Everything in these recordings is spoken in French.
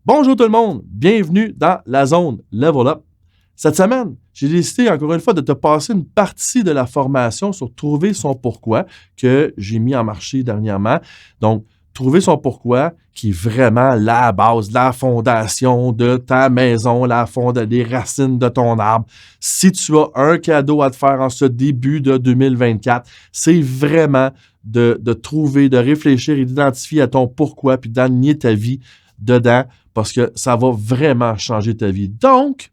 Bonjour tout le monde, bienvenue dans la zone Level Up. Cette semaine, j'ai décidé encore une fois de te passer une partie de la formation sur trouver son pourquoi que j'ai mis en marché dernièrement. Donc, trouver son pourquoi qui est vraiment la base, la fondation de ta maison, des racines de ton arbre. Si tu as un cadeau à te faire en ce début de 2024, c'est vraiment de trouver, de réfléchir et d'identifier à ton pourquoi puis d'aligner ta vie dedans parce que ça va vraiment changer ta vie. Donc,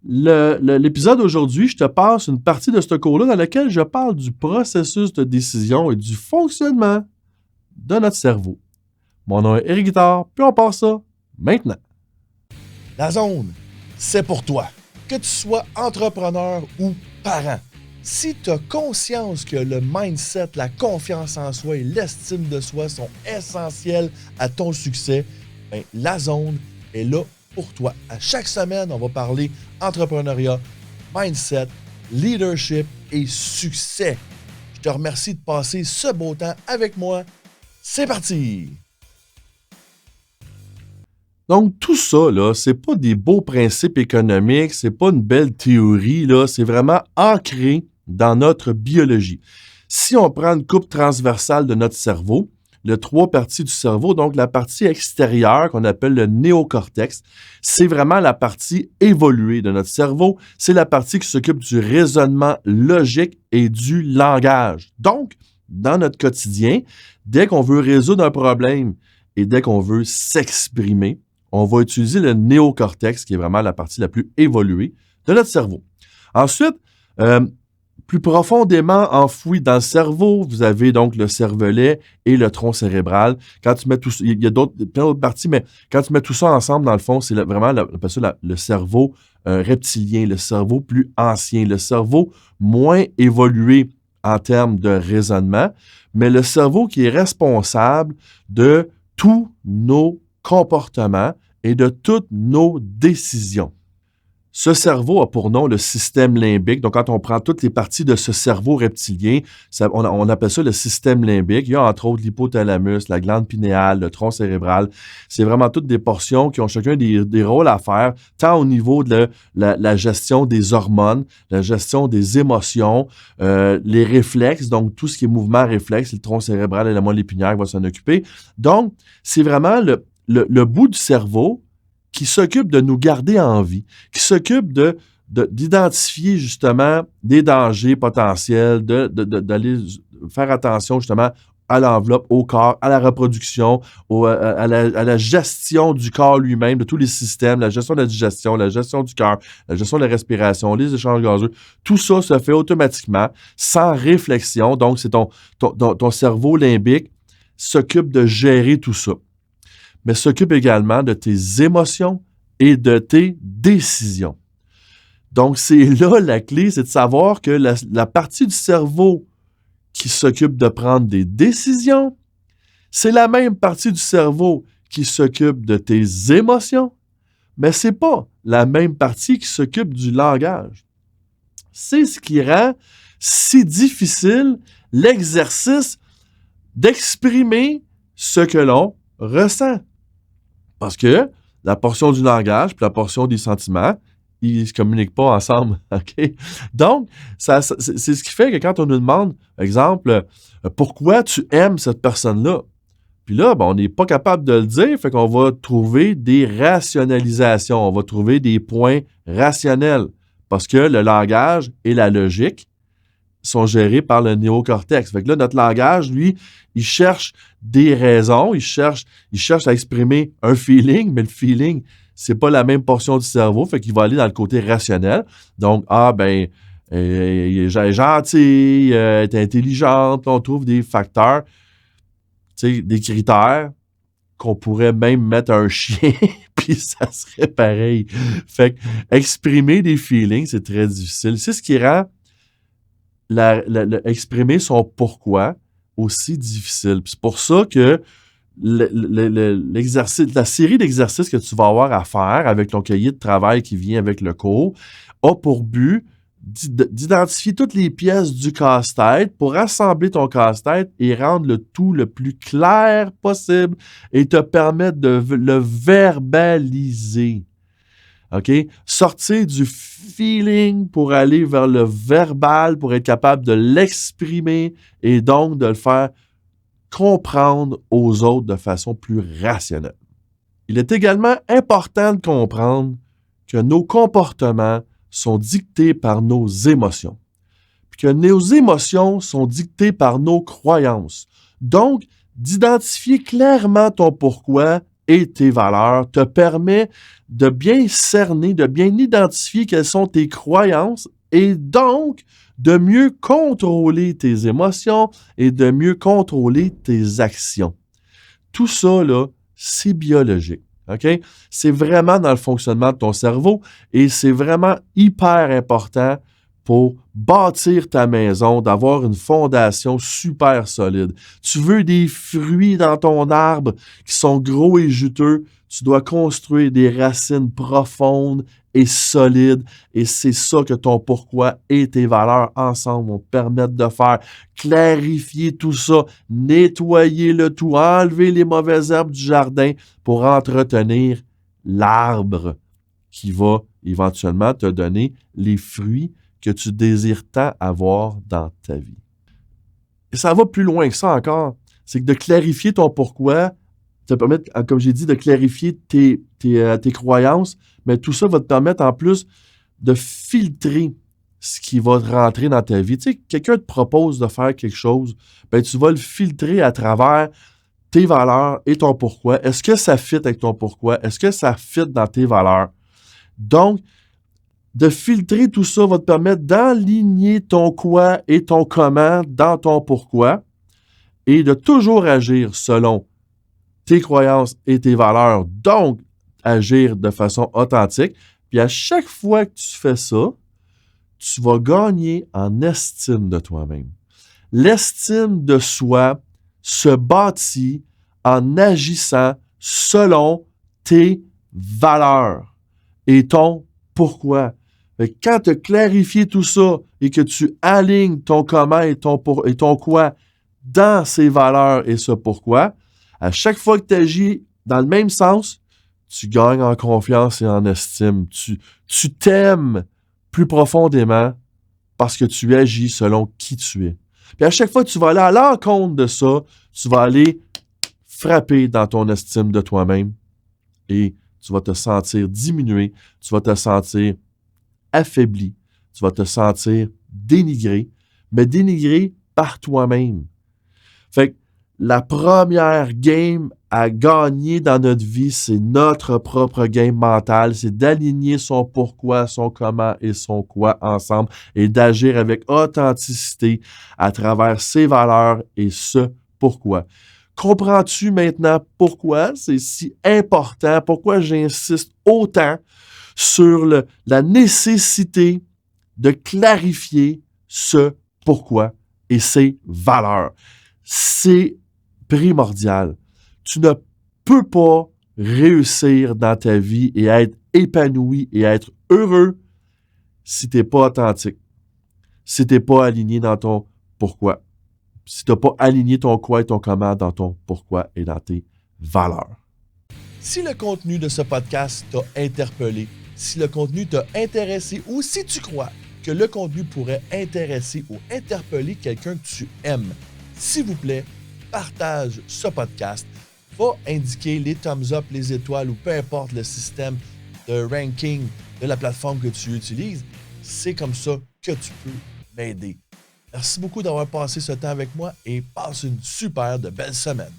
l'épisode d'aujourd'hui, je te passe une partie de ce cours-là dans lequel je parle du processus de décision et du fonctionnement de notre cerveau. Mon nom est Éric Guittard, puis on passe ça maintenant. La zone, c'est pour toi. Que tu sois entrepreneur ou parent. Si tu as conscience que le mindset, la confiance en soi et l'estime de soi sont essentiels à ton succès, ben, la zone est là pour toi. À chaque semaine, on va parler entrepreneuriat, mindset, leadership et succès. Je te remercie de passer ce beau temps avec moi. C'est parti! Donc, tout ça, là, c'est pas des beaux principes économiques, c'est pas une belle théorie, là, c'est vraiment ancré dans notre biologie. Si on prend une coupe transversale de notre cerveau, les trois parties du cerveau, donc la partie extérieure qu'on appelle le néocortex, c'est vraiment la partie évoluée de notre cerveau. C'est la partie qui s'occupe du raisonnement logique et du langage. Donc, dans notre quotidien, dès qu'on veut résoudre un problème et dès qu'on veut s'exprimer, on va utiliser le néocortex, qui est vraiment la partie la plus évoluée de notre cerveau. Ensuite, plus profondément enfoui dans le cerveau, vous avez donc le cervelet et le tronc cérébral. Quand tu mets tout ça, il y a plein d'autres parties, mais quand tu mets tout ça ensemble, dans le fond, c'est vraiment le cerveau reptilien, le cerveau plus ancien, le cerveau moins évolué en termes de raisonnement, mais le cerveau qui est responsable de tous nos comportements et de toutes nos décisions. Ce cerveau a pour nom le système limbique. Donc, quand on prend toutes les parties de ce cerveau reptilien, on appelle ça le système limbique. Il y a entre autres l'hypothalamus, la glande pinéale, le tronc cérébral. C'est vraiment toutes des portions qui ont chacun des rôles à faire, tant au niveau de la gestion des hormones, la gestion des émotions, les réflexes, donc tout ce qui est mouvement réflexe, le tronc cérébral et la moelle épinière va s'en occuper. Donc, c'est vraiment le bout du cerveau qui s'occupe de nous garder en vie, qui s'occupe d'identifier justement des dangers potentiels, d'aller faire attention justement à l'enveloppe, au corps, à la reproduction, à la gestion du corps lui-même, de tous les systèmes, la gestion de la digestion, la gestion du cœur, la gestion de la respiration, les échanges gazeux. Tout ça se fait automatiquement, sans réflexion. Donc, c'est ton cerveau limbique s'occupe de gérer tout ça, mais s'occupe également de tes émotions et de tes décisions. Donc, c'est là la clé, c'est de savoir que la partie du cerveau qui s'occupe de prendre des décisions, c'est la même partie du cerveau qui s'occupe de tes émotions, mais c'est pas la même partie qui s'occupe du langage. C'est ce qui rend si difficile l'exercice d'exprimer ce que l'on ressent. Parce que la portion du langage puis la portion des sentiments, ils ne se communiquent pas ensemble. OK? Donc, c'est ce qui fait que quand on nous demande, par exemple, pourquoi tu aimes cette personne-là? Puis là, on n'est pas capable de le dire, fait qu'on va trouver des rationalisations, on va trouver des points rationnels. Parce que le langage et la logique sont gérés par le néocortex. Fait que là, notre langage, lui, il cherche des raisons, il cherche à exprimer un feeling, mais le feeling, c'est pas la même portion du cerveau, fait qu'il va aller dans le côté rationnel. Donc, elle est gentille, elle est intelligente, on trouve des facteurs, tu sais, des critères qu'on pourrait même mettre un chien, puis ça serait pareil. Fait que exprimer des feelings, c'est très difficile. C'est ce qui rend exprimer son pourquoi aussi difficile. Puis c'est pour ça que l'exercice, la série d'exercices que tu vas avoir à faire avec ton cahier de travail qui vient avec le cours a pour but d'identifier toutes les pièces du casse-tête pour assembler ton casse-tête et rendre le tout le plus clair possible et te permettre de le verbaliser. OK? Sortir du feeling pour aller vers le verbal, pour être capable de l'exprimer et donc de le faire comprendre aux autres de façon plus rationnelle. Il est également important de comprendre que nos comportements sont dictés par nos émotions, puis que nos émotions sont dictées par nos croyances. Donc, d'identifier clairement ton pourquoi et tes valeurs te permet de bien cerner, de bien identifier quelles sont tes croyances et donc de mieux contrôler tes émotions et de mieux contrôler tes actions. Tout ça, là, c'est biologique. OK? C'est vraiment dans le fonctionnement de ton cerveau et c'est vraiment hyper important pour bâtir ta maison, d'avoir une fondation super solide. Tu veux des fruits dans ton arbre qui sont gros et juteux, tu dois construire des racines profondes et solides et c'est ça que ton pourquoi et tes valeurs ensemble vont te permettre de faire. Clarifier tout ça, nettoyer le tout, enlever les mauvaises herbes du jardin pour entretenir l'arbre qui va éventuellement te donner les fruits que tu désires tant avoir dans ta vie. Et ça va plus loin que ça encore. C'est que de clarifier ton pourquoi, ça permet, comme j'ai dit, de clarifier tes croyances, mais tout ça va te permettre en plus de filtrer ce qui va rentrer dans ta vie. Tu sais, quelqu'un te propose de faire quelque chose, ben tu vas le filtrer à travers tes valeurs et ton pourquoi. Est-ce que ça fit avec ton pourquoi? Est-ce que ça fit dans tes valeurs? Donc, de filtrer tout ça va te permettre d'aligner ton quoi et ton comment dans ton pourquoi et de toujours agir selon tes croyances et tes valeurs, donc agir de façon authentique. Puis à chaque fois que tu fais ça, tu vas gagner en estime de toi-même. L'estime de soi se bâtit en agissant selon tes valeurs et ton pourquoi. Quand tu as clarifié tout ça et que tu alignes ton comment et ton quoi dans ces valeurs et ce pourquoi, à chaque fois que tu agis dans le même sens, tu gagnes en confiance et en estime. Tu t'aimes plus profondément parce que tu agis selon qui tu es. Puis à chaque fois que tu vas aller à l'encontre de ça, tu vas aller frapper dans ton estime de toi-même et tu vas te sentir diminué, tu vas te sentir affaibli, tu vas te sentir dénigré, mais dénigré par toi-même. Fait que la première game à gagner dans notre vie, c'est notre propre game mental, c'est d'aligner son pourquoi, son comment et son quoi ensemble et d'agir avec authenticité à travers ses valeurs et ce pourquoi. Comprends-tu maintenant pourquoi c'est si important, pourquoi j'insiste autant sur la nécessité de clarifier ce pourquoi et ses valeurs? C'est primordial. Tu ne peux pas réussir dans ta vie et être épanoui et être heureux si tu n'es pas authentique, si tu n'es pas aligné dans ton pourquoi, si tu n'as pas aligné ton quoi et ton comment dans ton pourquoi et dans tes valeurs. Si le contenu de ce podcast t'a interpellé, si le contenu t'a intéressé ou si tu crois que le contenu pourrait intéresser ou interpeller quelqu'un que tu aimes, s'il vous plaît, partage ce podcast. Va indiquer les thumbs up, les étoiles ou peu importe le système de ranking de la plateforme que tu utilises. C'est comme ça que tu peux m'aider. Merci beaucoup d'avoir passé ce temps avec moi et passe une super de belle semaine.